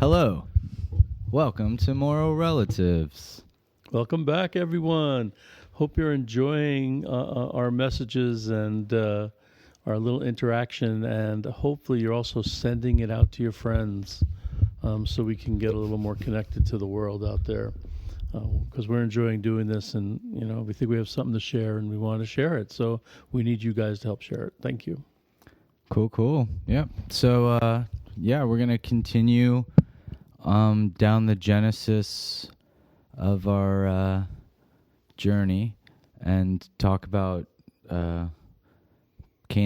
Hello. Welcome to Moral Relatives. Welcome back, everyone. Hope you're enjoying our messages and our little interaction, and hopefully you're also sending it out to your friends so we can get a little more connected to the world out there, because we're enjoying doing this, and we think we have something to share and we want to share it, so we need you guys to help share it. Thank you. Cool. Yep. So, we're going to continue down the genesis of our journey and talk about Cain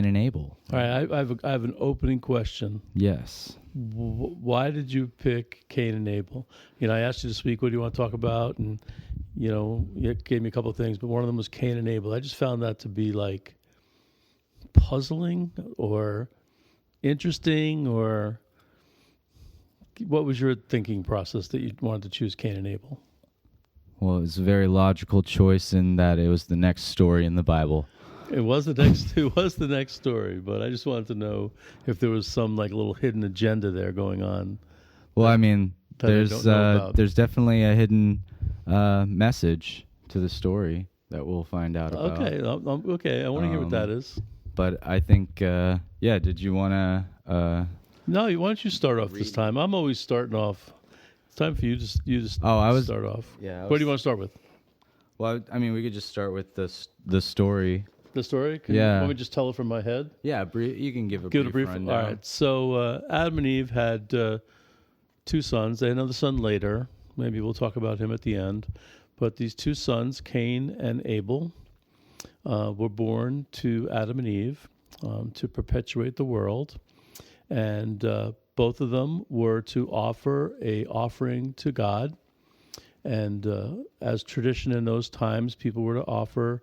and Abel. All right, I have an opening question. Yes. Why did you pick Cain and Abel? I asked you this week, what do you want to talk about? And, you gave me a couple of things, but one of them was Cain and Abel. I just found that to be like puzzling or interesting, or what was your thinking process that you wanted to choose Cain and Abel? Well, it was a very logical choice in that it was the next story in the Bible. It was the next story, but I just wanted to know if there was some like little hidden agenda there going on. Well, there's definitely a hidden message to the story that we'll find out about. Okay. I want to hear what that is. But I think, did you want to... No, why don't you start off this time? I'm always starting off. It's time for you to start off. Yeah. What do you want to start with? Well, I mean, we could just start with the story. The story? Want me to just tell it from my head? Yeah, you can give a brief rundown. All right. So Adam and Eve had two sons. They had another son later. Maybe we'll talk about him at the end. But these two sons, Cain and Abel, were born to Adam and Eve to perpetuate the world. And both of them were to offer a offering to God. And as tradition in those times, people were to offer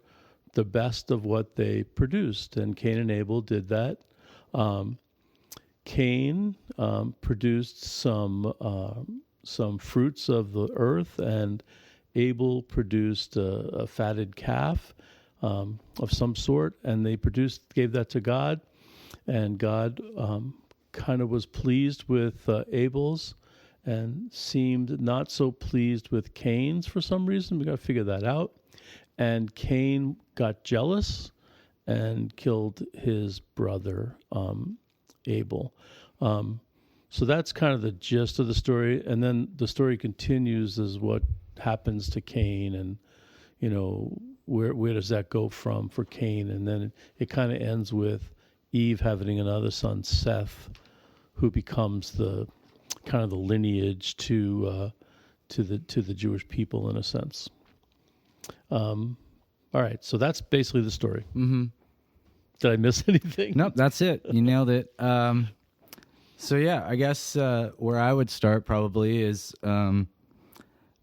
the best of what they produced. And Cain and Abel did that. Cain produced some fruits of the earth, and Abel produced a fatted calf of some sort, and they gave that to God. And God kind of was pleased with Abel's and seemed not so pleased with Cain's for some reason. We got to figure that out. And Cain got jealous and killed his brother Abel. So that's kind of the gist of the story. And then the story continues as what happens to Cain, and where does that go from for Cain? And then it kind of ends with Eve having another son, Seth, who becomes the kind of the lineage to the Jewish people in a sense. All right, so that's basically the story. Mm-hmm. Did I miss anything? Nope, that's it. You nailed it. So yeah, I guess where I would start probably is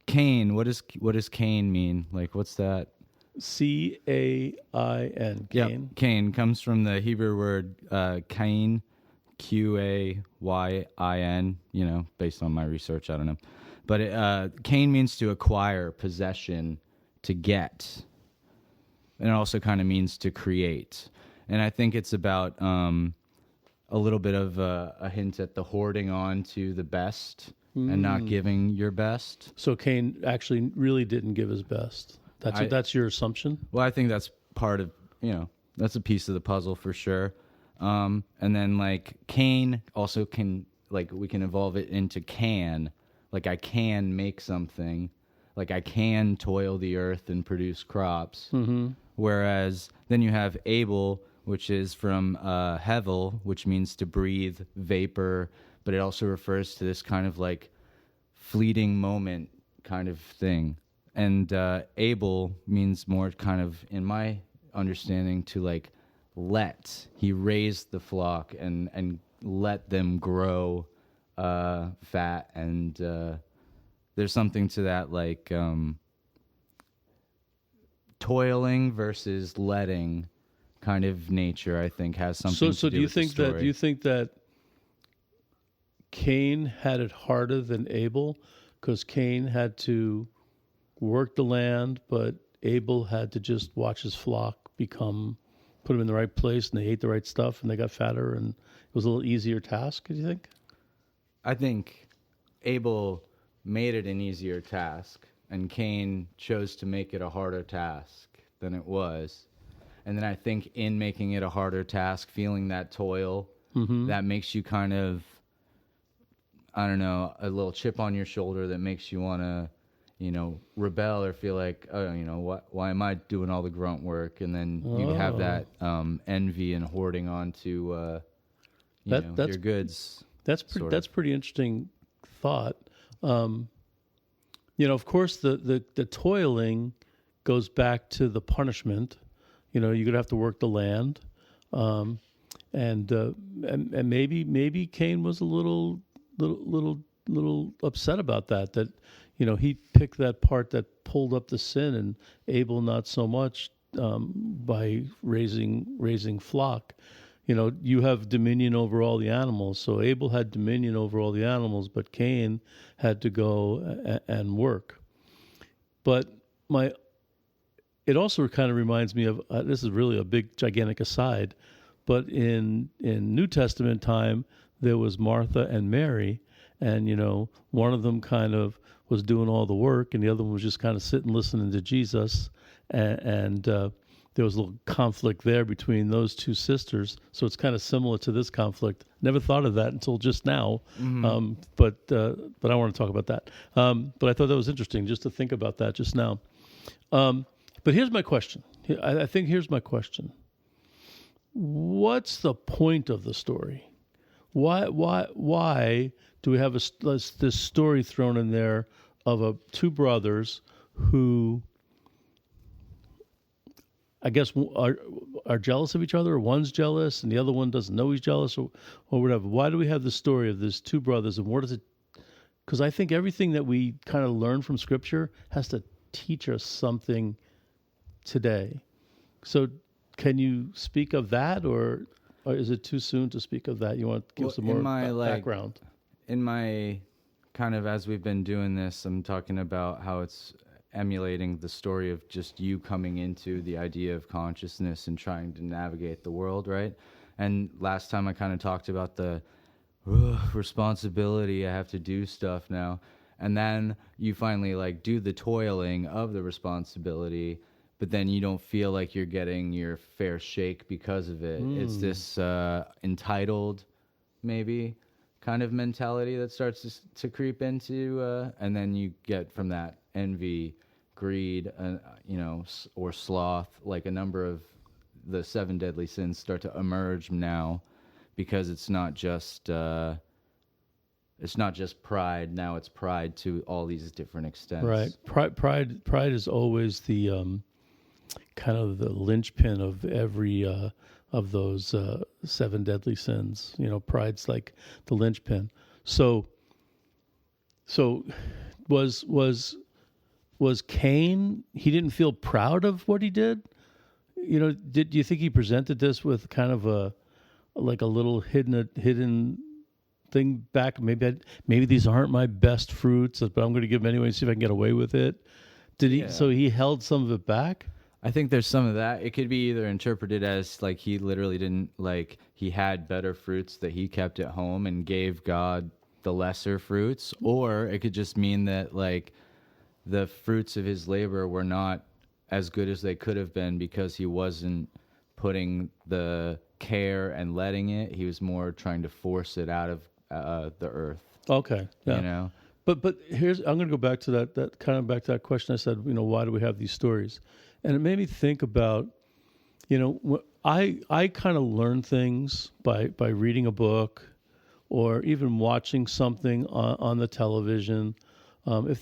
Cain. What does Cain mean? Like, what's that? Cain. Cain. Yep. Cain comes from the Hebrew word Cain, Qayin. Based on my research, I don't know, but Cain means to acquire, possession, to get, and it also kind of means to create. And I think it's about a little bit of a hint at the hoarding on to the best and not giving your best. So Cain actually really didn't give his best. That's your assumption? Well, I think that's part of, that's a piece of the puzzle for sure. And then like Cain also can, like, we can evolve it into can, like I can make something, like I can toil the earth and produce crops. Mm-hmm. Whereas then you have Abel, which is from hevel, which means to breathe, vapor, but it also refers to this kind of like fleeting moment kind of thing. And Abel means more kind of, in my understanding, to like let. He raised the flock and let them grow fat. And there's something to that, like toiling versus letting kind of nature, I think, has something to do with the story. Do you think that Cain had it harder than Abel? Because Cain had to work the land, but Abel had to just watch his flock put them in the right place, and they ate the right stuff, and they got fatter, and it was a little easier task, do you think? I think Abel made it an easier task, and Cain chose to make it a harder task than it was. And then I think in making it a harder task, feeling that toil, that makes you kind of, I don't know, a little chip on your shoulder that makes you want to, rebel or feel like, oh, why am I doing all the grunt work? And then you have that envy and hoarding onto, your goods. That's pretty interesting thought. Of course, the toiling goes back to the punishment. You're gonna have to work the land, and maybe Cain was a little upset about that. That he picked that part that pulled up the sin, and Abel not so much, by raising flock. You have dominion over all the animals. So Abel had dominion over all the animals, but Cain had to go and work. But it also kind of reminds me of, this is really a big, gigantic aside, but in New Testament time, there was Martha and Mary, and, one of them kind of was doing all the work, and the other one was just kind of sitting listening to Jesus, and there was a little conflict there between those two sisters. So it's kind of similar to this conflict. Never thought of that until just now. But I want to talk about that. But I thought that was interesting just to think about that just now. But here's my question. I think here's my question. What's the point of the story? Why do we have this story thrown in there of two brothers who, I guess, are jealous of each other, or one's jealous and the other one doesn't know he's jealous, or whatever? Why do we have the story of these two brothers, and what does it? Because I think everything that we kind of learn from Scripture has to teach us something today. So can you speak of that, or is it too soon to speak of that? You want to give some more background? In my kind of, as we've been doing this, I'm talking about how it's emulating the story of just you coming into the idea of consciousness and trying to navigate the world, right? And last time I kind of talked about the responsibility, I have to do stuff now. And then you finally do the toiling of the responsibility, but then you don't feel like you're getting your fair shake because of it. It's this entitled, maybe, kind of mentality that starts to creep into, and then you get from that envy, greed, or sloth. Like a number of the 7 deadly sins start to emerge now, because it's not just pride. Now it's pride to all these different extents. Right. Pride is always the kind of the linchpin of every of those 7 deadly sins. Pride's like the linchpin. So was Cain? He didn't feel proud of what he did. Do you think he presented this with kind of a little hidden thing back? Maybe these aren't my best fruits, but I'm going to give them anyway and see if I can get away with it. Did he? Yeah. So he held some of it back. I think there's some of that. It could be either interpreted as he literally didn't, he had better fruits that he kept at home and gave God the lesser fruits, or it could just mean that the fruits of his labor were not as good as they could have been because he wasn't putting the care and letting it. He was more trying to force it out of the earth. Okay. Yeah. But here's, I'm going to go back to that kind of back to that question I said, why do we have these stories? And it made me think about, I kind of learn things by reading a book or even watching something on the television. Or nowadays,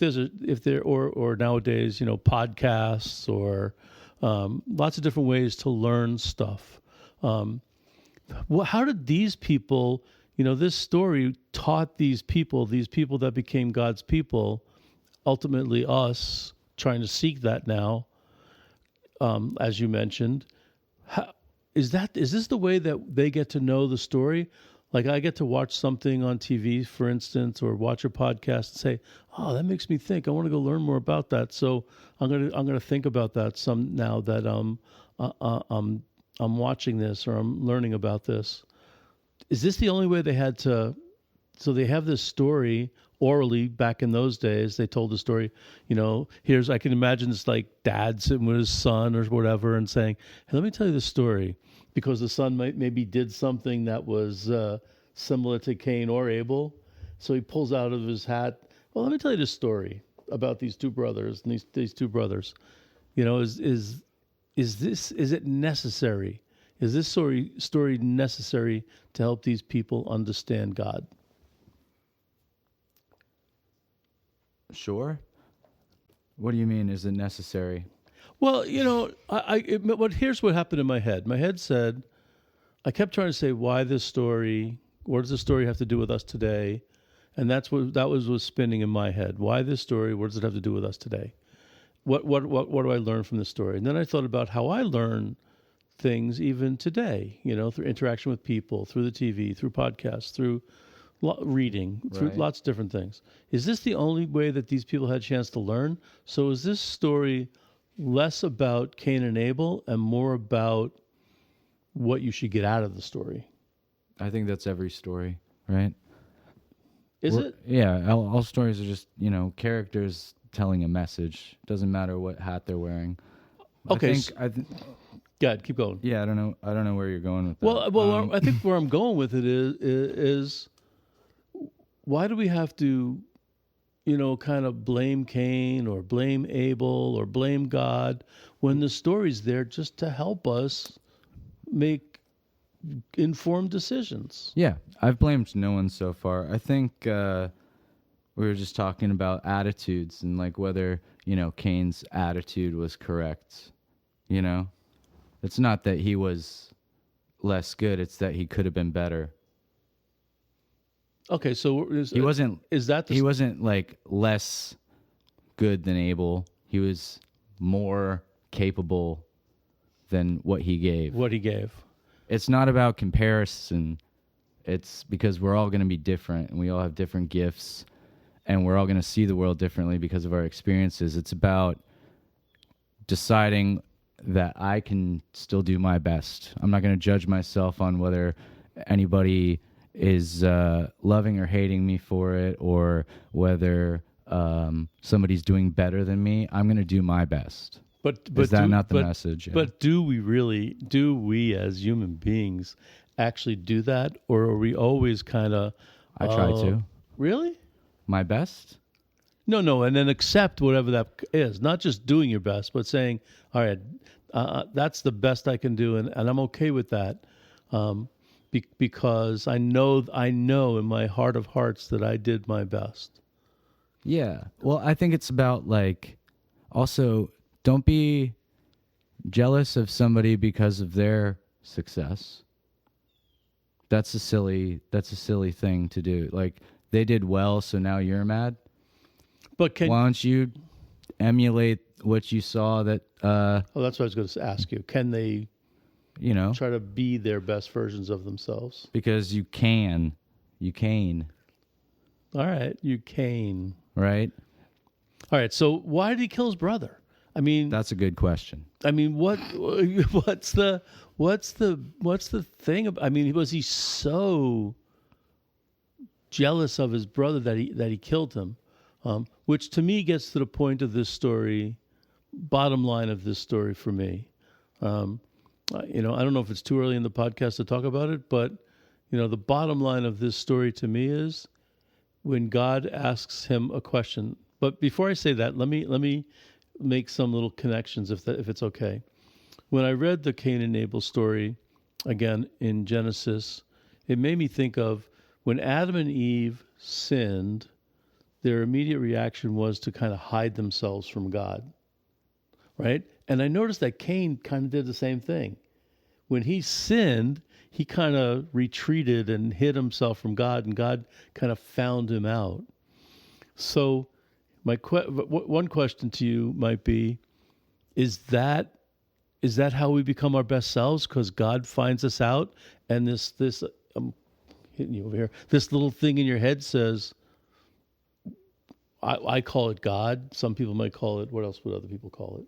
podcasts or lots of different ways to learn stuff. How did these people, this story taught these people that became God's people, ultimately us trying to seek that now, as you mentioned. Is this the way that they get to know the story? I get to watch something on TV, for instance, or watch a podcast and say, "Oh, that makes me think. I want to go learn more about that." So I'm gonna think about that some now that I'm watching this or I'm learning about this. Is this the only way they had to? So they have this story. orally back in those days. They told the story, I can imagine it's like dad sitting with his son or whatever and saying, hey, let me tell you this story, because the son maybe did something that was similar to Cain or Abel. So he pulls out of his hat, well, let me tell you this story about these two brothers and these two brothers. Is it necessary? Is this story necessary to help these people understand God? Sure. What do you mean? Is it necessary? Well, here's what happened in my head. My head said, I kept trying to say, why this story? What does this story have to do with us today? And that was spinning in my head. Why this story? What does it have to do with us today? What do I learn from this story? And then I thought about how I learn things even today, through interaction with people, through the TV, through podcasts, through reading, through lots of different things. Is this the only way that these people had a chance to learn? So is this story less about Cain and Abel and more about what you should get out of the story? I think that's every story, right? Is it? Yeah, all stories are just, characters telling a message. Doesn't matter what hat they're wearing. Okay. Go ahead, keep going. Yeah, I don't know where you're going with that. Well, I think where I'm going with it is why do we have to, kind of blame Cain or blame Abel or blame God when the story's there just to help us make informed decisions? Yeah, I've blamed no one so far. I think we were just talking about attitudes and like whether, Cain's attitude was correct. It's not that he was less good, it's that he could have been better. Okay, so he wasn't like less good than Abel. He was more capable than what he gave. It's not about comparison. It's because we're all going to be different and we all have different gifts and we're all going to see the world differently because of our experiences. It's about deciding that I can still do my best. I'm not going to judge myself on whether anybody is loving or hating me for it or whether somebody's doing better than me. I'm going to do my best. But is that not the message? But do we as human beings actually do that? Or are we always kind of... I try to. Really? My best? No, and then accept whatever that is. Not just doing your best, but saying, all right, that's the best I can do, and I'm okay with that, because I know in my heart of hearts that I did my best. Yeah. Well, I think it's about also don't be jealous of somebody because of their success. That's a silly thing to do. Like they did well, so now you're mad. But why don't you emulate what you saw that... that's what I was going to ask you. Can they, try to be their best versions of themselves? Because you can. You Cain. All right, you Cain. Right? All right, so why did he kill his brother? I mean... That's a good question. I mean, what's the thing? I mean, was he so jealous of his brother that he killed him? Which to me gets to the point of this story, bottom line of this story for me. I don't know if it's too early in the podcast to talk about it, but, the bottom line of this story to me is when God asks him a question. But before I say that, let me make some little connections if it's okay. When I read the Cain and Abel story, again, in Genesis, it made me think of when Adam and Eve sinned, their immediate reaction was to kind of hide themselves from God, right? And I noticed that Cain kind of did the same thing. When he sinned, he kind of retreated and hid himself from God, and God kind of found him out. So one question to you might be, is that how we become our best selves? Because God finds us out, and this I'm hitting you over here, this little thing in your head says, I call it God. Some people might call it, what else would other people call it?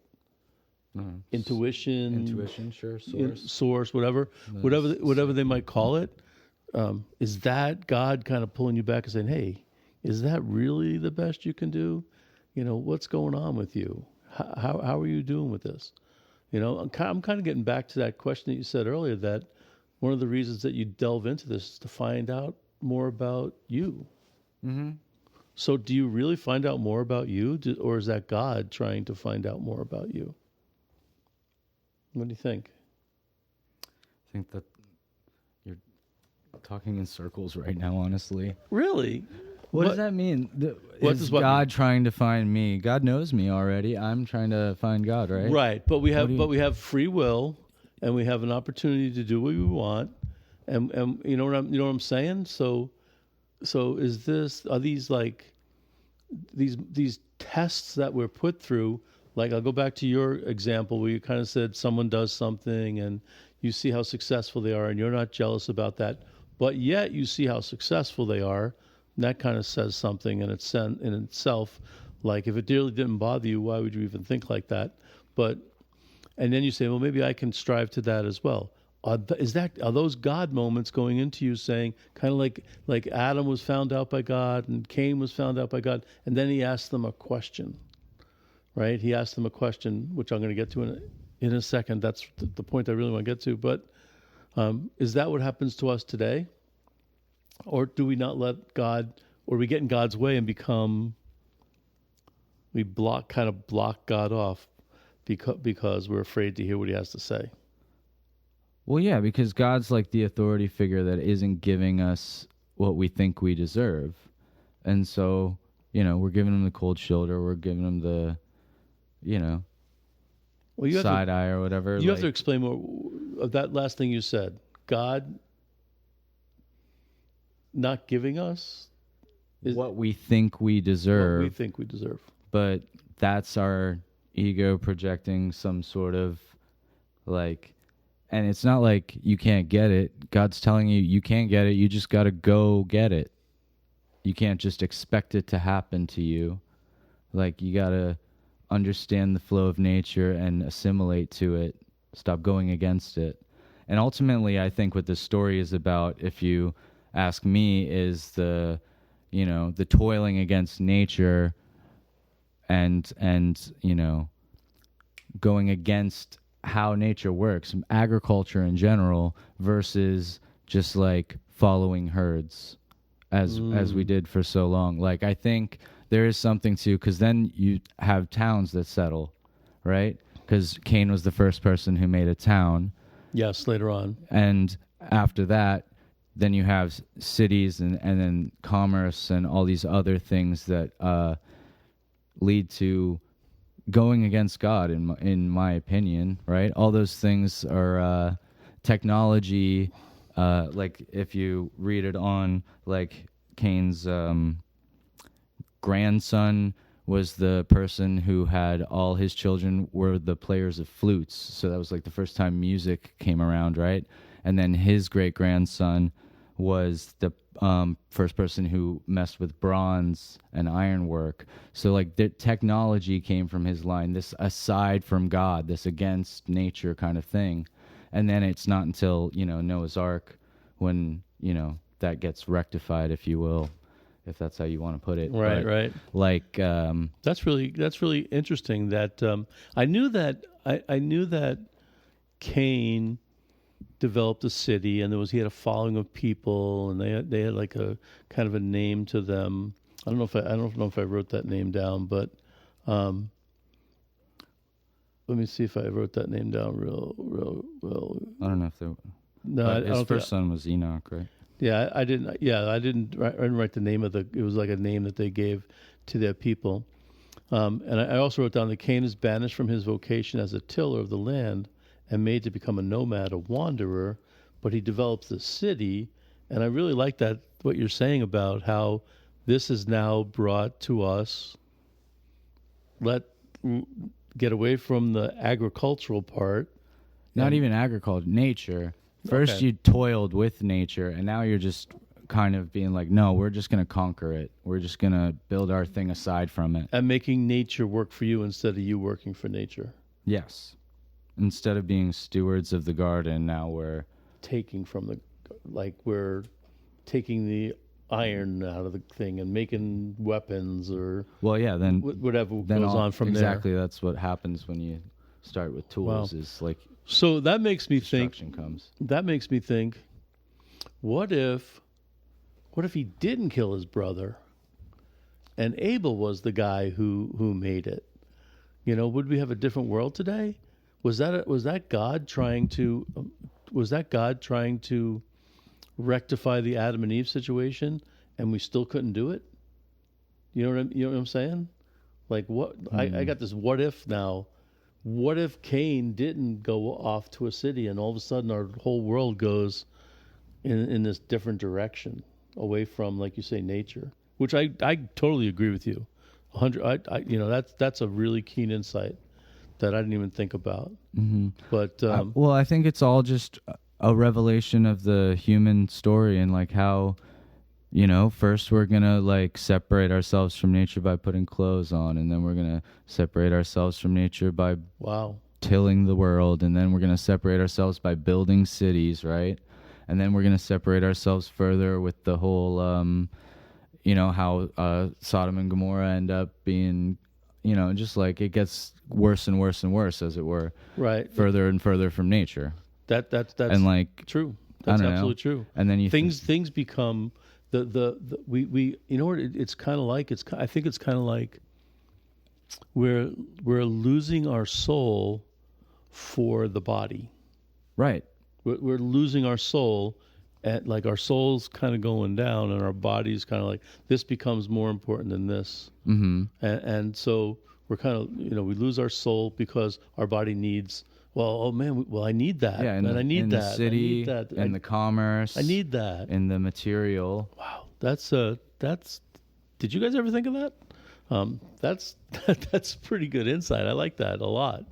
Intuition, sure, source, whatever they might call it. Is that God kind of pulling you back and saying, hey, is that really the best you can do? What's going on with you? How are you doing with this? I'm kind of getting back to that question that you said earlier, that one of the reasons that you delve into this is to find out more about you. Mm-hmm. So do you really find out more about you, or is that God trying to find out more about you? What do you think? I think that you're talking in circles right now, honestly. Really? What does that mean? What Is does what God mean? trying to find me? God knows me already. I'm trying to find God, right? Right, but we you- have free will, and we have an opportunity to do what we want, and you know what I'm saying? So are these like these tests that we're put through? Like, I'll go back to your example where you kind of said someone does something and you see how successful they are, and you're not jealous about that, but yet you see how successful they are. And that kind of says something in itself. Like, if it really didn't bother you, why would you even think like that? And then you say, well, maybe I can strive to that as well. Are those God moments going into you saying, kind of like Adam was found out by God and Cain was found out by God, and then he asked them a question, right? He asked them a question, which I'm going to get to in a second. That's the point I really want to get to. But is that what happens to us today? Or do we not let God, or we get in God's way and we block God off because we're afraid to hear what he has to say? Well, yeah, because God's like the authority figure that isn't giving us what we think we deserve. And so, we're giving him the cold shoulder. We're giving him the, side eye or whatever. You have to explain more of that last thing you said. God not giving us what we think we deserve. What we think we deserve. But that's our ego projecting some sort of and it's not like you can't get it. God's telling you can't get it. You just got to go get it. You can't just expect it to happen to you. You got to understand the flow of nature and assimilate to it. Stop going against it. And ultimately, I think what this story is about, if you ask me, is the toiling against nature and going against how nature works, agriculture in general, versus just following herds as we did for so long. I think there is something to, because then you have towns that settle, right? Because Cain was the first person who made a town. Yes, later on. And after that, then you have cities and then commerce and all these other things that lead to going against God, in my opinion, right? All those things are technology. If you read it on, Cain's grandson was the person who had all his children were the players of flutes. So that was the first time music came around, right? And then his great-grandson was the first person who messed with bronze and ironwork. So the technology came from his line, this aside from God, this against nature kind of thing. And then it's not until, Noah's Ark when, that gets rectified, if you will, if that's how you want to put it. Right, but, right. That's really interesting. That I knew that Cain developed a city, and he had a following of people, and they had a kind of a name to them. I don't know if I wrote that name down, but let me see if I wrote that name down real well. I don't know if his first son was Enoch, right? Yeah, I didn't. Yeah, I didn't write the name of the. It was a name that they gave to their people. And I also wrote down that Cain is banished from his vocation as a tiller of the land and made to become a nomad, a wanderer. But he develops the city, and I really like that what you're saying about how this is now brought to us. Get away from the agricultural part. Not even agriculture, nature. First you toiled with nature, and now you're just kind of being no, we're just going to conquer it. We're just going to build our thing aside from it. And making nature work for you instead of you working for nature. Yes. Instead of being stewards of the garden, now we're taking from we're taking the iron out of the thing and making weapons or Well, yeah, then whatever goes on from exactly, there. that's what happens when you start with tools. Wow. Is like So that makes me think. destruction comes. That makes me think. What if he didn't kill his brother, and Abel was the guy who made it? Would we have a different world today? Was that God trying to rectify the Adam and Eve situation, and we still couldn't do it? You know what I'm saying? Like what? I got this what if now. What if Cain didn't go off to a city, and all of a sudden our whole world goes in this different direction, away from, like you say, nature? Which I totally agree with you. 100. That's a really keen insight that I didn't even think about. Mm-hmm. But well, I think it's all just a revelation of the human story, and like how, first we're gonna like separate ourselves from nature by putting clothes on, and then we're gonna separate ourselves from nature by tilling the world, and then we're gonna separate ourselves by building cities, right? And then we're gonna separate ourselves further with the whole, how Sodom and Gomorrah end up being, just like it gets worse and worse and worse, as it were, right, further and further from nature. That's and like true. That's absolutely true. And then things become we it's kind of like I think it's kind of like we're losing our soul for the body. Right. We're losing our soul, and like our soul's kind of going down, and our body's kind of like, this becomes more important than this. Mm-hmm. And so we're kind of, we lose our soul because our body needs. Well, I need that. Yeah, and I need that. The city, I need that. And the commerce. I need that. And the material. Wow, that's. Did you guys ever think of that? That's pretty good insight. I like that a lot.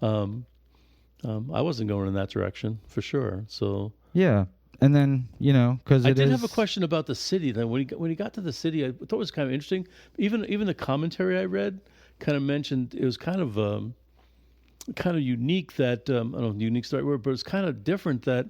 I wasn't going in that direction for sure. So yeah, and then because I did have a question about the city. Then when he got to the city, I thought it was kind of interesting. Even the commentary I read kind of mentioned it was kind of unique that I don't know if unique is the right word, but it's kind of different that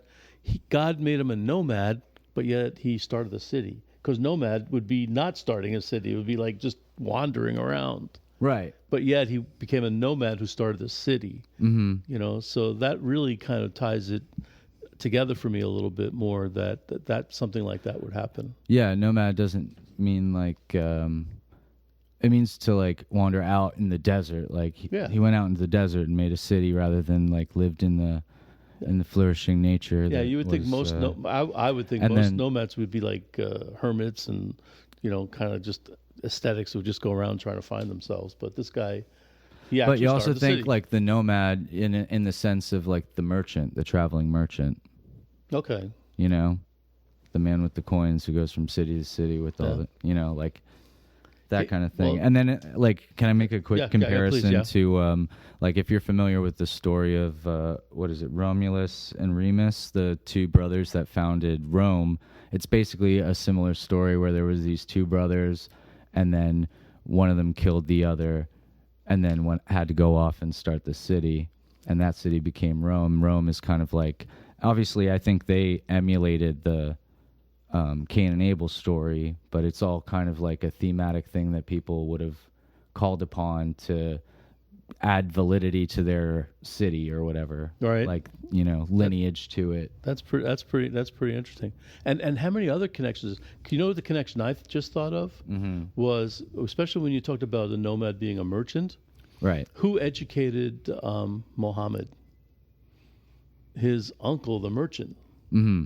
God made him a nomad, but yet he started a city. Because nomad would be not starting a city; it would be like just wandering around. Right. But yet he became a nomad who started a city. Mm-hmm. So that really kind of ties it together for me a little bit more. That something like that would happen. Yeah, nomad doesn't mean like. It means to like wander out in the desert. Like he went out into the desert and made a city rather than like lived in the flourishing nature. Yeah, you would think most. I would think most nomads would be like hermits and kind of just aesthetics who just go around trying to find themselves. But this guy, but you also think city. like the nomad in the sense of like the merchant, the traveling merchant. Okay. The man with the coins who goes from city to city with all the like. That kind of thing. Well, and then, can I make a quick comparison please, to, if you're familiar with the story of, Romulus and Remus, the two brothers that founded Rome? It's basically a similar story where there was these two brothers, and then one of them killed the other, and then had to go off and start the city, and that city became Rome. Rome is kind of like, obviously, I think they emulated the Cain and Abel story, but it's all kind of like a thematic thing that people would have called upon to add validity to their city or whatever, right? Like lineage to it. That's pretty interesting. And how many other connections? The connection I just thought of was, especially when you talked about the nomad being a merchant, right? Who educated Muhammad? His uncle, the merchant. Mm-hmm.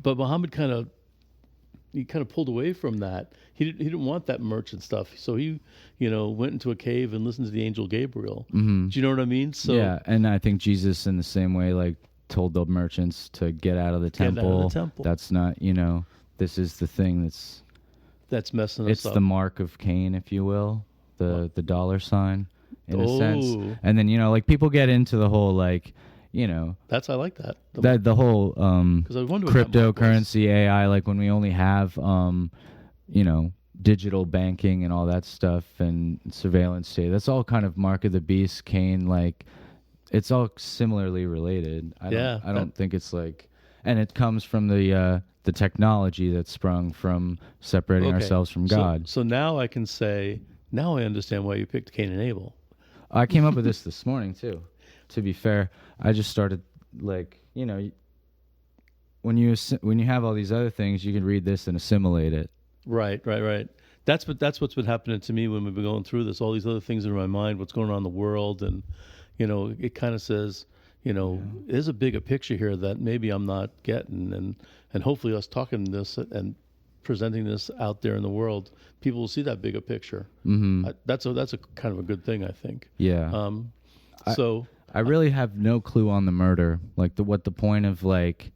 But Muhammad kind of pulled away from that. He didn't want that merchant stuff, so he went into a cave and listened to the angel Gabriel. Mm-hmm. Do you know what I mean? So yeah, and I think Jesus in the same way like told the merchants to get out of the temple. That's not this is the thing that's messing us up. It's the mark of Cain, if you will, the $, in a sense. And then people get into the whole I like that. The whole cryptocurrency AI, like when we only have digital banking and all that stuff and surveillance state. That's all kind of mark of the beast, Cain. Like it's all similarly related. I don't think it's like and it comes from the technology that's sprung from separating ourselves from God. So now I can say, now I understand why you picked Cain and Abel. I came up with this morning too. To be fair, I just started like, you know, when you have all these other things, you can read this and assimilate it. Right. That's what's been happening to me when we've been going through this. All these other things in my mind, what's going on in the world, and you know, it kind of says, you know, there's a bigger picture here that maybe I'm not getting, and hopefully us talking this and presenting this out there in the world, people will see that bigger picture. Mm-hmm. That's a kind of a good thing, I think. Yeah. I really have no clue on the murder, like what the point of like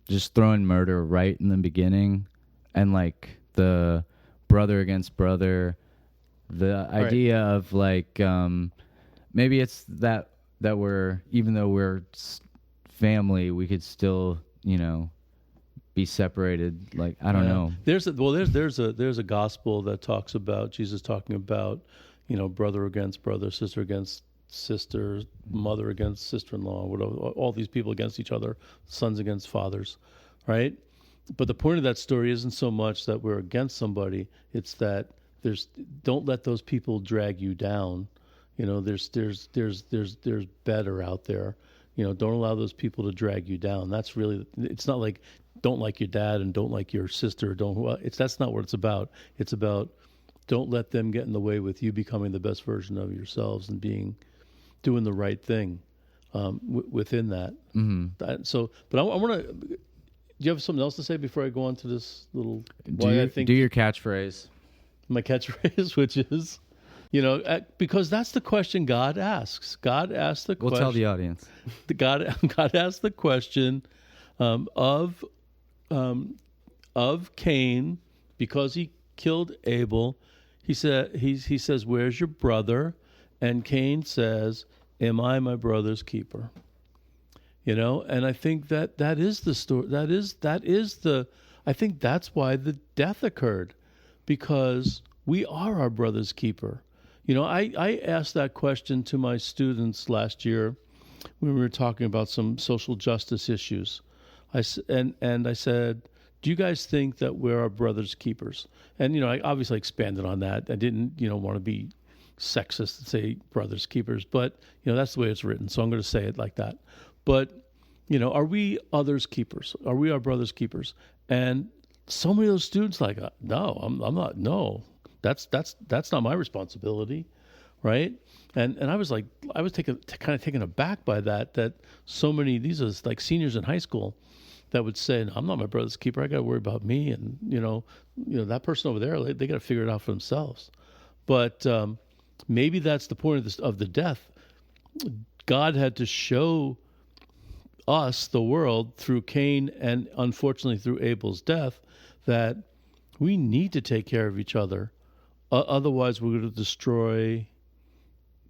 just throwing murder right in the beginning, and like the brother against brother, the idea of like maybe it's that we're, even though we're family, we could still, you know, be separated. Like I don't know. There's a gospel that talks about Jesus talking about, you know, brother against brother, sister against sister, mother against sister-in-law, whatever, all these people against each other, sons against fathers, right? But the point of that story isn't so much that we're against somebody; it's that don't let those people drag you down. You know, there's better out there. You know, don't allow those people to drag you down. That's really, it's not like don't like your dad and don't like your sister. That's not what it's about. It's about don't let them get in the way with you becoming the best version of yourselves and doing the right thing within that. Mm-hmm. But I want to. Do you have something else to say before I go on to this little? Do your catchphrase. My catchphrase, which is, you know, because that's the question God asks. God asks the question. We'll tell the audience. God asked the question of Cain because he killed Abel. He says, "Where's your brother?" And Cain says, "Am I my brother's keeper?" You know, and I think that is the story. I think that's why the death occurred, because we are our brother's keeper. You know, I asked that question to my students last year when we were talking about some social justice issues. I said, "Do you guys think that we're our brother's keepers?" And, you know, I obviously expanded on that. I didn't, you know, want to be sexist and say brother's keepers, but, you know, that's the way it's written. So I'm going to say it like that. But, you know, are we others' keepers? Are we our brother's keepers? And so many of those students like, no, I'm not. No, that's not my responsibility. Right. And I was like, I was kind of taken aback by that so many, these are like seniors in high school that would say, "I'm not my brother's keeper. I got to worry about me." And, you know, that person over there, they got to figure it out for themselves. But maybe that's the point of the death. God had to show us, the world, through Cain and unfortunately through Abel's death, that we need to take care of each other. Otherwise, we're going to destroy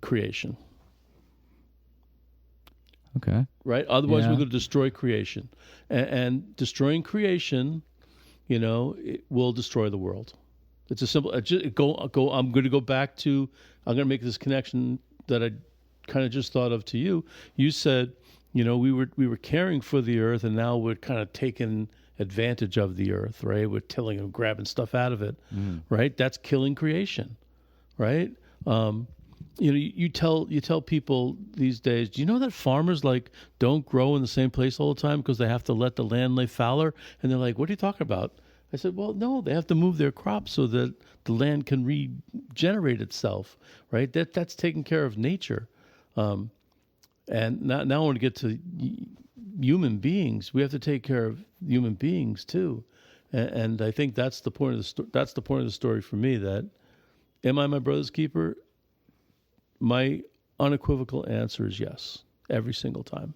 creation. Okay. Right? Otherwise, we're going to destroy creation. And destroying creation, you know, it will destroy the world. It's a simple. I'm going to go back to. I'm going to make this connection that I kind of just thought of to you. You said, you know, we were caring for the earth, and now we're kind of taking advantage of the earth, right? We're tilling and grabbing stuff out of it, right? That's killing creation, right? You know, you tell people these days, do you know that farmers like don't grow in the same place all the time because they have to let the land lay fallow? And they're like, "What are you talking about?" I said, "Well, no, they have to move their crops so that the land can regenerate itself, right? That's taking care of nature." And now I want to get to human beings. We have to take care of human beings too, and I think that's the point of the story for me. That, am I my brother's keeper? My unequivocal answer is yes, every single time.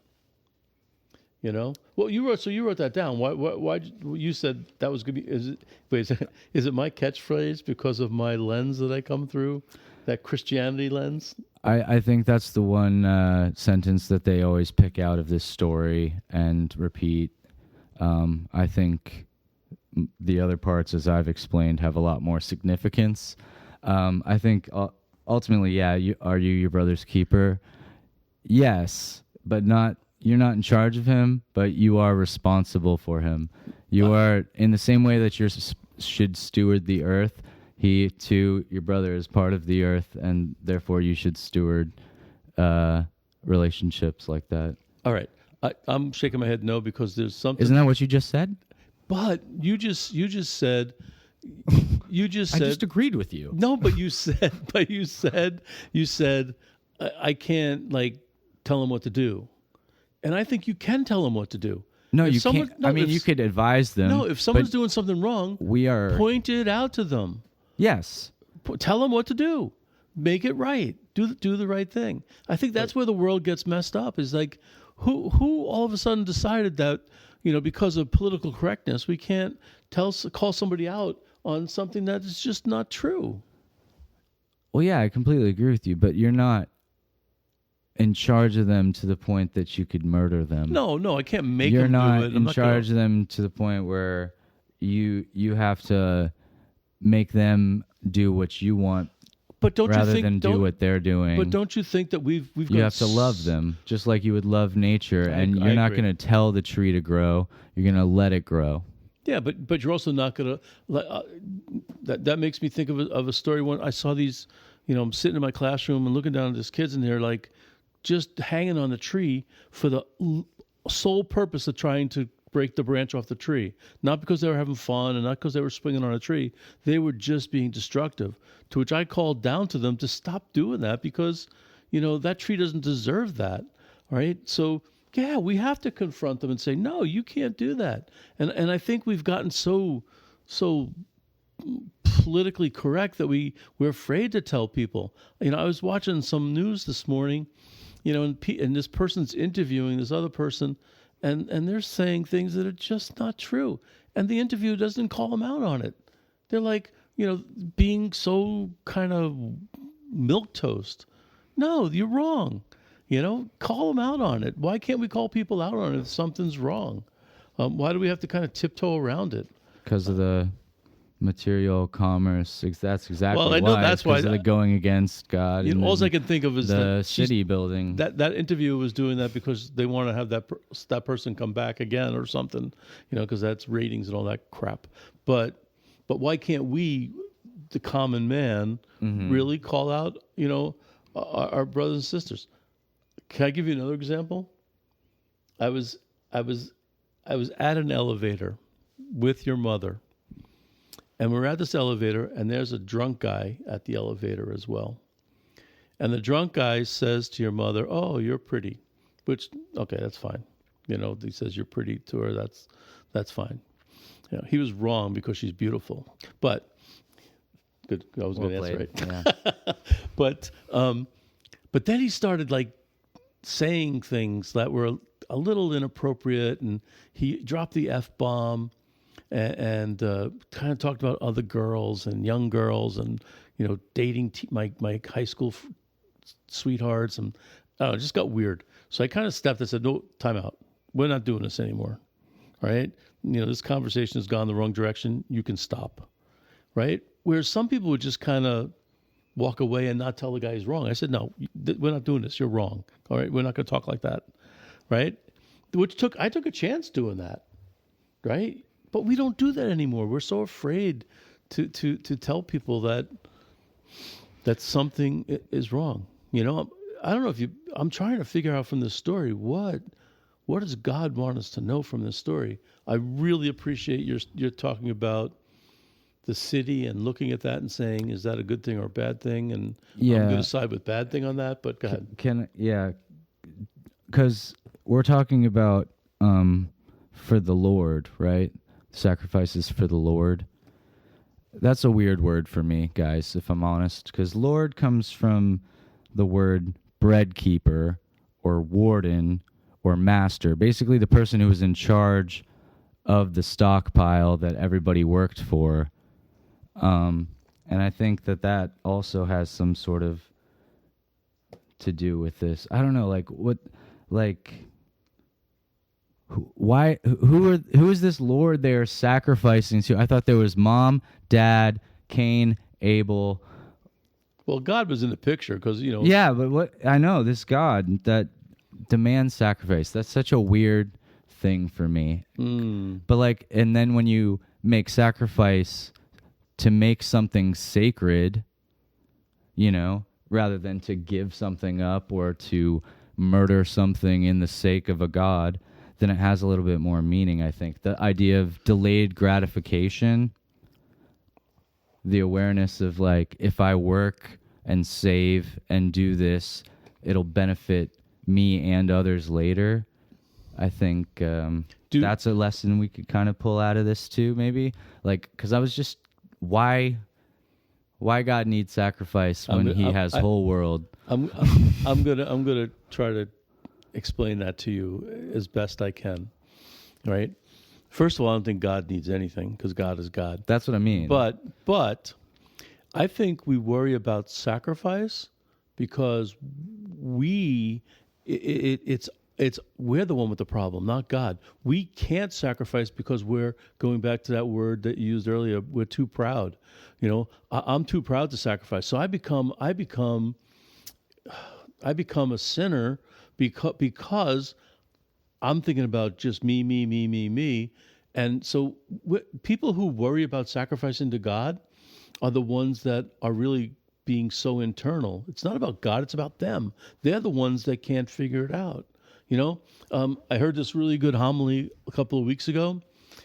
You know. Well, you wrote that down. Why you said that was going to be? Is it my catchphrase because of my lens that I come through, that Christianity lens? I think that's the one sentence that they always pick out of this story and repeat. I think the other parts, as I've explained, have a lot more significance. I think ultimately, are you your brother's keeper? Yes, but not you're not in charge of him, but you are responsible for him. You are, in the same way that you should steward the earth, he too, your brother, is part of the earth, and therefore you should steward relationships like that. All right. I'm shaking my head no, because there's something. Isn't that what you just said? But you just said. I just agreed with you. No, but you said I can't like tell him what to do, and I think you can tell him what to do. No, you can't. I mean, you could advise them. No, if someone's doing something wrong, point it out to them. Yes. Tell them what to do. Make it right. Do the right thing. I think that's where the world gets messed up. Is like who all of a sudden decided that, because of political correctness, we can't call somebody out on something that is just not true. Well, yeah, I completely agree with you, but you're not in charge of them to the point that you could murder them. No, I can't make You're them not do it. in charge of them to the point where you have to make them do what you want, but don't rather you think, than do what they're doing. But don't you think that we've you have to love them just like you would love nature, and you're not going to tell the tree to grow. You're going to let it grow. Yeah, but you're also not going to. That makes me think of a story. When I saw these, I'm sitting in my classroom and looking down at these kids, and they're like just hanging on the tree for the sole purpose of trying to break the branch off the tree. Not because they were having fun and not because they were swinging on a tree. They were just being destructive. To which I called down to them to stop doing that, because, that tree doesn't deserve that. All right. So, yeah, we have to confront them and say, no, you can't do that. And I think we've gotten so politically correct that we're afraid to tell people. I was watching some news this morning, and this person's interviewing this other person, and they're saying things that are just not true. And the interview doesn't call them out on it. They're like, being so kind of milquetoast. No, you're wrong. Call them out on it. Why can't we call people out on it if something's wrong? Why do we have to kind of tiptoe around it? Because of the material commerce. That's exactly why. Well, I know that's why. Because of the going against God. All I can think of is the city building. That interview was doing that because they want to have that person come back again or something, because that's ratings and all that crap. But why can't we, the common man, really call out, our brothers and sisters? Can I give you another example? I was at an elevator with your mother, and we're at this elevator, and there's a drunk guy at the elevator as well. And the drunk guy says to your mother, "Oh, you're pretty," which, okay, that's fine. He says you're pretty to her. That's fine. He was wrong because she's beautiful, but good. I was going to answer right. Yeah. But then he started like saying things that were a little inappropriate, and he dropped the F-bomb and kind of talked about other girls and young girls and, dating my high school sweethearts, and it just got weird. So I kind of stepped and said, no, time out. We're not doing this anymore. All right? This conversation has gone the wrong direction. You can stop. Right? Whereas some people would just kind of walk away and not tell the guy he's wrong. I said, no, we're not doing this. You're wrong. All right? We're not going to talk like that. Right? I took a chance doing that. Right? But we don't do that anymore. We're so afraid to tell people that something is wrong. I don't know I'm trying to figure out from this story, what does God want us to know from this story? I really appreciate you're talking about the city and looking at that and saying, is that a good thing or a bad thing? And I'm going to side with bad thing on that, but go ahead. Because we're talking about for the Lord, right? Sacrifices for the Lord. That's a weird word for me, guys, if I'm honest, because Lord comes from the word bread keeper or warden or master, basically the person who was in charge of the stockpile that everybody worked for. And I think that also has some sort of to do with this. I don't know, who is this Lord they are sacrificing to? I thought there was mom, dad, Cain, Abel. Well, God was in the picture because, Yeah, but what I know, this God that demand sacrifice. That's such a weird thing for me. But like, and then when you make sacrifice to make something sacred, you know, rather than to give something up or to murder something in the sake of a god, then it has a little bit more meaning, I think. The idea of delayed gratification, the awareness of like, if I work and save and do this, it'll benefit me and others later. I think that's a lesson we could kind of pull out of this too, maybe. Like, because I was just, why God needs sacrifice when He has whole world? I'm gonna try to explain that to you as best I can. Right? First of all, I don't think God needs anything because God is God. That's what I mean. But I think we worry about sacrifice because it's we're the one with the problem, not God. We can't sacrifice because we're going back to that word that you used earlier. We're too proud. You know, I'm too proud to sacrifice. So I become a sinner because I'm thinking about just me. And so people who worry about sacrificing to God are the ones that are really being so internal. It's not about God, it's about them. They're the ones that can't figure it out. You know, I heard this really good homily a couple of weeks ago,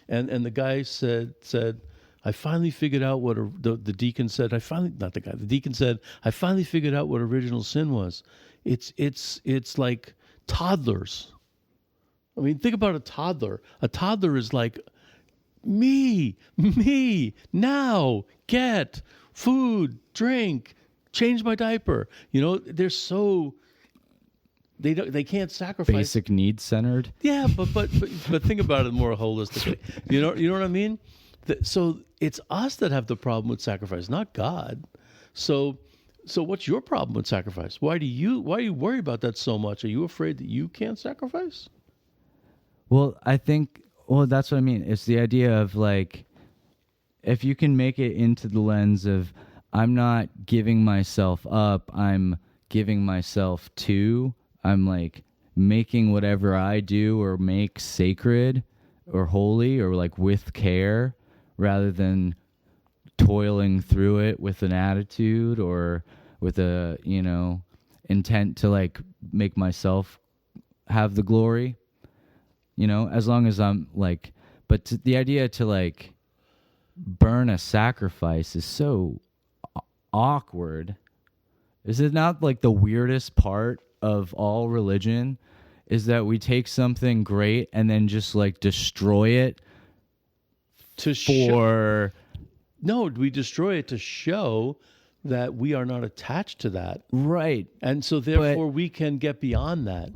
and the guy said, I finally figured out what the deacon said. The deacon said, I finally figured out what original sin was. It's like toddlers. I mean, think about a toddler. A toddler is like, me, now, get food, drink, change my diaper. You know, they're so... They can't sacrifice. Basic needs centered. Yeah, but think about it more holistically. You know what I mean? So it's us that have the problem with sacrifice, not God. So what's your problem with sacrifice? Why do you worry about that so much? Are you afraid that you can't sacrifice? Well, I think that's what I mean. It's the idea of like, if you can make it into the lens of I'm not giving myself up, I'm giving myself to. I'm like making whatever I do or make sacred or holy or like with care rather than toiling through it with an attitude or with a, you know, intent to like make myself have the glory, you know, as long as I'm like, but the idea to like burn a sacrifice is so awkward. Is it not like the weirdest part of all religion is that we take something great and then just like destroy it No, we destroy it to show that we are not attached to that. Right. And so therefore we can get beyond that.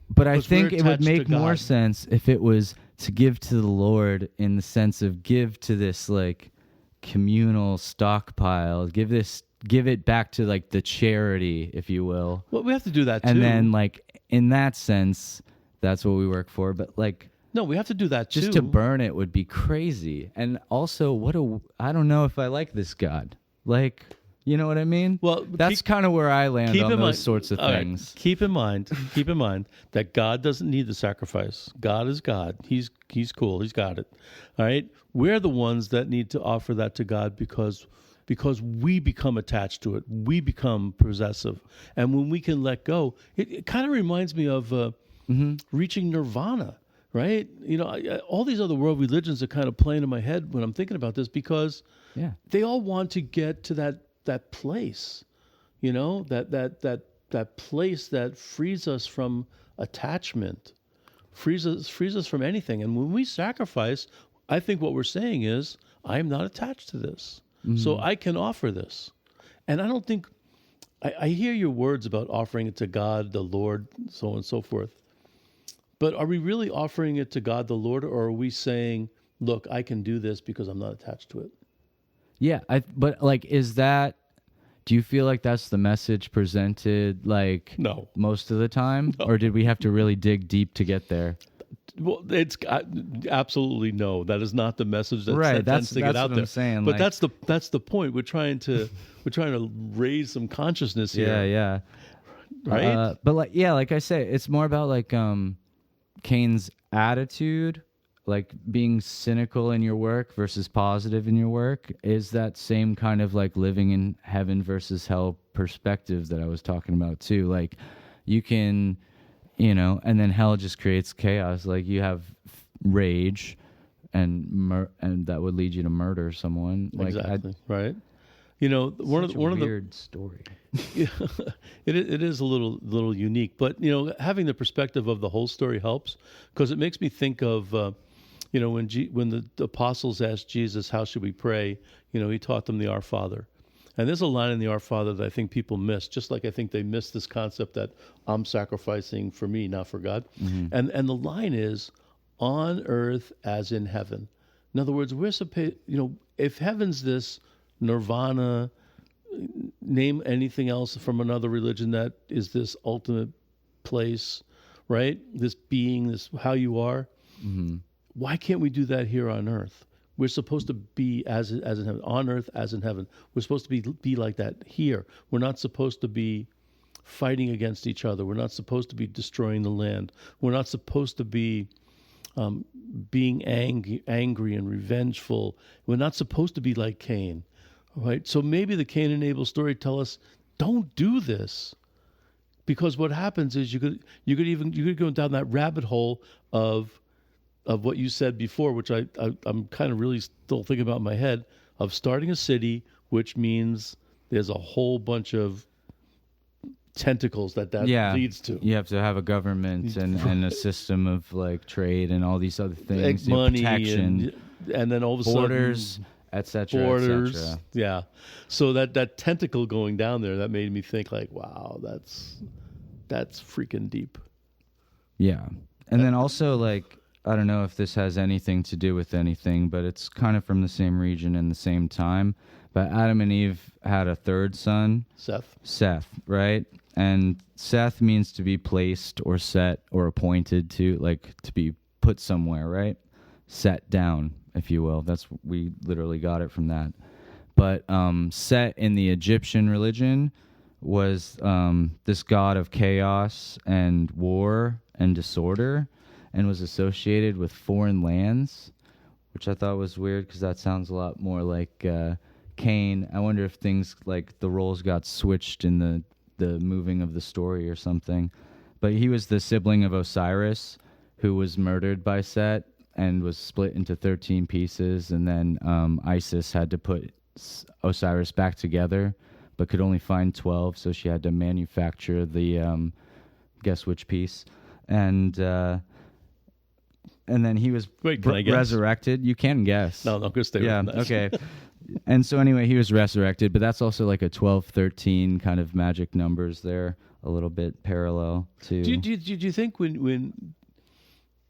But I think it would make more sense if it was to give to the Lord in the sense of give to this like communal stockpile, give it back to like the charity, if you will. Well, we have to do that too. And then like in that sense, that's what we work for. But like, no, we have to do that too. Just to burn it would be crazy. And also, I don't know if I like this God. Like, you know what I mean? Well, that's kind of where I land on those sorts of things. Right. Keep in mind that God doesn't need the sacrifice. God is God. He's cool. He's got it. All right. We're the ones that need to offer that to God because we become attached to it. We become possessive. And when we can let go, it kind of reminds me of reaching nirvana, right? You know, all these other world religions are kind of playing in my head when I'm thinking about this because they all want to get to that place, you know, that place that frees us from attachment, frees us from anything. And when we sacrifice, I think what we're saying is, I am not attached to this. So I can offer this. And I don't think, I hear your words about offering it to God, the Lord, so on and so forth. But are we really offering it to God, the Lord, or are we saying, look, I can do this because I'm not attached to it? Yeah, but like, do you feel like that's the message presented like most of the time? No. Or did we have to really dig deep to get there? Well, it's absolutely no. That is not the message that tends to get out there. I'm saying. But like, that's the point. We're trying to raise some consciousness here. Yeah. right? But like I say, it's more about like Cain's attitude, like being cynical in your work versus positive in your work, is that same kind of like living in heaven versus hell perspective that I was talking about too. Like you can, and then hell just creates chaos. Like you have rage and that would lead you to murder someone. Like Exactly. Right. One of the weird story. Yeah, it is a little unique, but having the perspective of the whole story helps, because it makes me think of when the apostles asked Jesus, how should we pray? He taught them the Our Father. And there's a line in the Our Father that I think people miss, just like I think they miss this concept that I'm sacrificing for me, not for God. Mm-hmm. And the line is, on earth as in heaven. In other words, we're supposed, if heaven's this nirvana, name anything else from another religion that is this ultimate place, right? This being, this how you are. Mm-hmm. Why can't we do that here on earth? We're supposed to be as in heaven, on earth as in heaven. We're supposed to be like that here. We're not supposed to be fighting against each other. We're not supposed to be destroying the land. We're not supposed to be being angry and revengeful. We're not supposed to be like Cain, right? So maybe the Cain and Abel story tell us, don't do this, because what happens is you could go down that rabbit hole of what you said before, which I'm kind of really still thinking about in my head, of starting a city, which means there's a whole bunch of tentacles that leads to. You have to have a government and a system of like trade and all these other things, money protection, and then all of a borders, sudden etc. borders, yeah. So that tentacle going down there, that made me think like, wow, that's freaking deep. Yeah, and then also like, I don't know if this has anything to do with anything, but it's kind of from the same region and the same time. But Adam and Eve had a third son, Seth, right? And Seth means to be placed or set or appointed to, like to be put somewhere, right? Set down, if you will. We literally got it from that. But Set in the Egyptian religion was this god of chaos and war and disorder, and was associated with foreign lands, which I thought was weird because that sounds a lot more like Cain. I wonder if things like the roles got switched in the moving of the story or something. But he was the sibling of Osiris, who was murdered by Set and was split into 13 pieces, and then Isis had to put Osiris back together, but could only find 12, so she had to manufacture the guess which piece. And then he was resurrected. You can guess. No, I'm going to stay with that. Okay. And so anyway, he was resurrected, but that's also like a 12, 13 kind of magic numbers there, a little bit parallel to... Do you think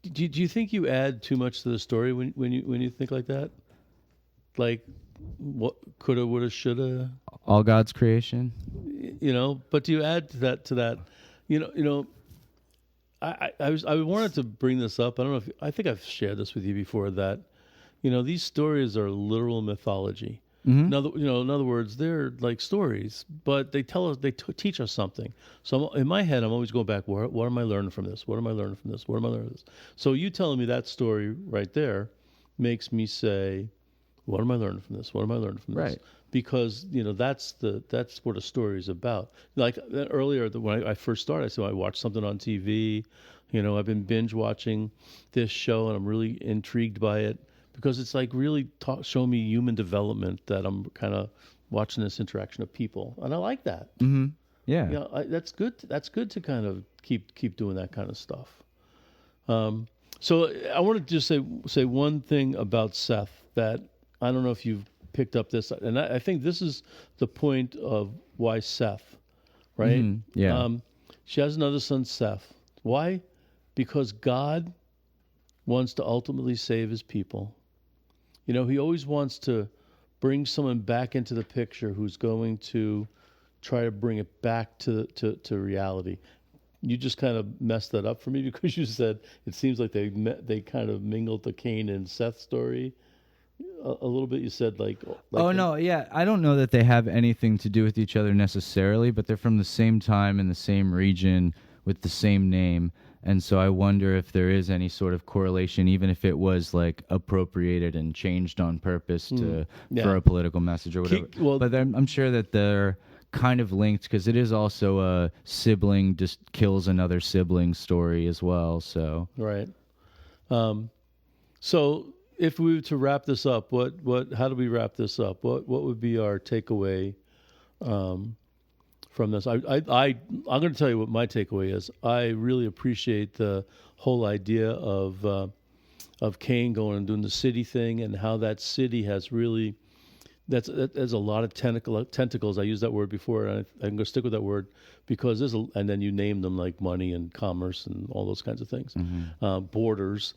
do you think you add too much to the story when you think like that? Like, what coulda, woulda, shoulda? All God's creation? But do you add to that? I wanted to bring this up. I don't know I think I've shared this with you before, that these stories are literal mythology. Mm-hmm. In other words, they're like stories, but they tell us, teach us something. So in my head, I'm always going back. What am I learning from this? What am I learning from this? What am I learning from this? So you telling me that story right there makes me say, what am I learning from this? What am I learning from this? Right. Because that's what a story is about. Like earlier, when I first started, I said I watched something on TV. I've been binge watching this show, and I'm really intrigued by it because it's like really showing me human development. That I'm kind of watching this interaction of people, and I like that. Mm-hmm. Yeah, that's good. That's good to kind of keep doing that kind of stuff. So I want to just say one thing about Seth that I don't know if you've picked up this, and I think this is the point of why Seth, right? Mm-hmm. Yeah. She has another son, Seth. Why? Because God wants to ultimately save his people. He always wants to bring someone back into the picture who's going to try to bring it back to reality. You just kind of messed that up for me because you said it seems like they kind of mingled the Cain and Seth story. a little bit? You said like oh no, yeah, I don't know that they have anything to do with each other necessarily, but they're from the same time in the same region with the same name. And so I wonder if there is any sort of correlation, even if it was like appropriated and changed on purpose for a political message or whatever. But I'm sure that they're kind of linked because it is also a sibling just kills another sibling story as well. So right. So if we were to wrap this up, how do we wrap this up? What would be our takeaway from this? I'm going to tell you what my takeaway is. I really appreciate the whole idea of Cain going and doing the city thing, and how that city has really there's a lot of tentacles. I used that word before, and I'm going to stick with that word because and then you name them like money and commerce and all those kinds of things, borders.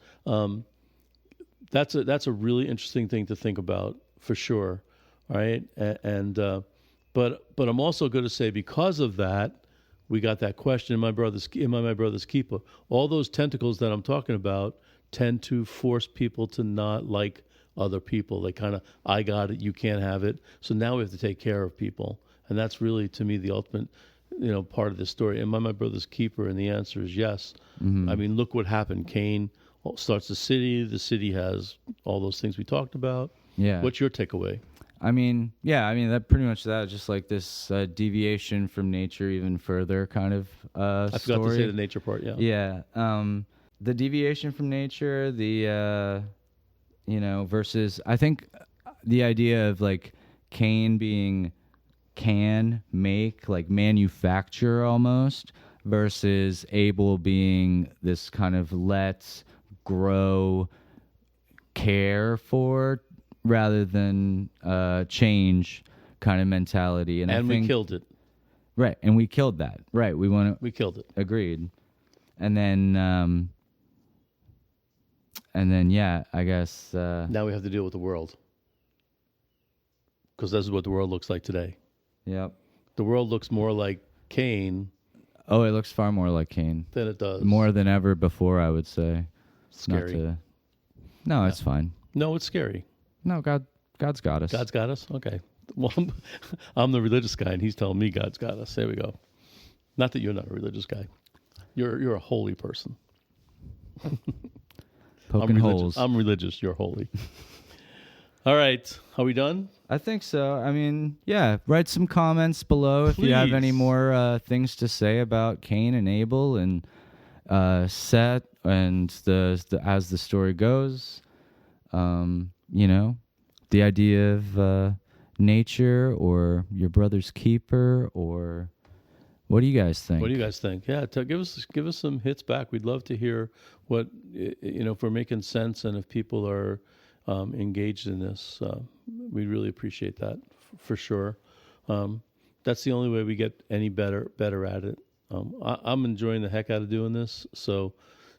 That's a really interesting thing to think about for sure. All right, but I'm also going to say because of that, we got that question. Am I my brother's keeper? All those tentacles that I'm talking about tend to force people to not like other people. They kind of, I got it, you can't have it. So now we have to take care of people, and that's really to me the ultimate, part of this story. Am I my brother's keeper? And the answer is yes. Mm-hmm. I mean, look what happened. Cain starts the city. The city has all those things we talked about. Yeah. What's your takeaway? That pretty much that, just like this deviation from nature even further kind of I forgot to say the nature part, yeah. Yeah. The deviation from nature, versus, I think the idea of like Cain being make, like manufacture almost, versus Abel being this kind of let's grow, care for, rather than change kind of mentality. And I think we killed it. Right, and we killed that. Right, we killed it. Agreed. And then yeah, I guess now we have to deal with the world, because this is what the world looks like today. Yep. The world looks more like Cain. Oh, it looks far more like Cain than it does. More than ever before, I would say. Scary. No, it's fine. No, it's scary. No, God's got us. God's got us? Okay. Well, I'm the religious guy, and he's telling me God's got us. There we go. Not that you're not a religious guy. You're a holy person. Poking holes. I'm religious. You're holy. All right. Are we done? I think so. I mean, yeah. Write some comments below if you have any more things to say about Cain and Abel and Seth and the as the story goes. The idea of nature or your brother's keeper, or what do you guys think? What do you guys think? Yeah, give us some hits back. We'd love to hear what, if we're making sense and if people are engaged in this. We'd really appreciate that for sure. That's the only way we get any better at it. I'm enjoying the heck out of doing this, so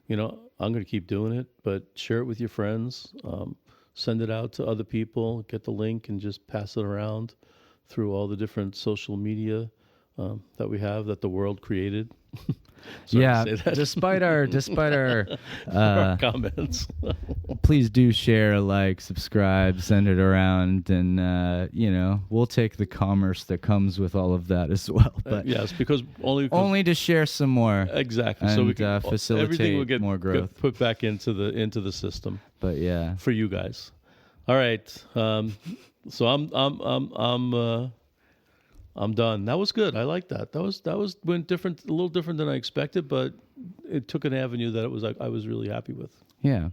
I'm going to keep doing it. But share it with your friends. Send it out to other people. Get the link and just pass it around through all the different social media that we have that the world created. Yeah, despite our our comments, please do share, like, subscribe, send it around, and we'll take the commerce that comes with all of that as well. But yes, because only to share some more, exactly, and so we can facilitate everything will get more growth, get put back into the system. But yeah, for you guys. All right, so I'm done. That was good. I like that. That went different, a little different than I expected, but it took an avenue that I was really happy with. Yeah.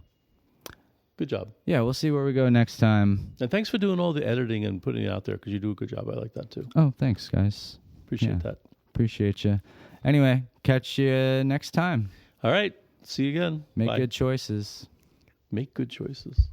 Good job. Yeah, we'll see where we go next time. And thanks for doing all the editing and putting it out there, because you do a good job. I like that too. Oh, thanks, guys. Appreciate that. Appreciate you. Anyway, catch you next time. All right. See you again. Make Bye. good choices. Make good choices.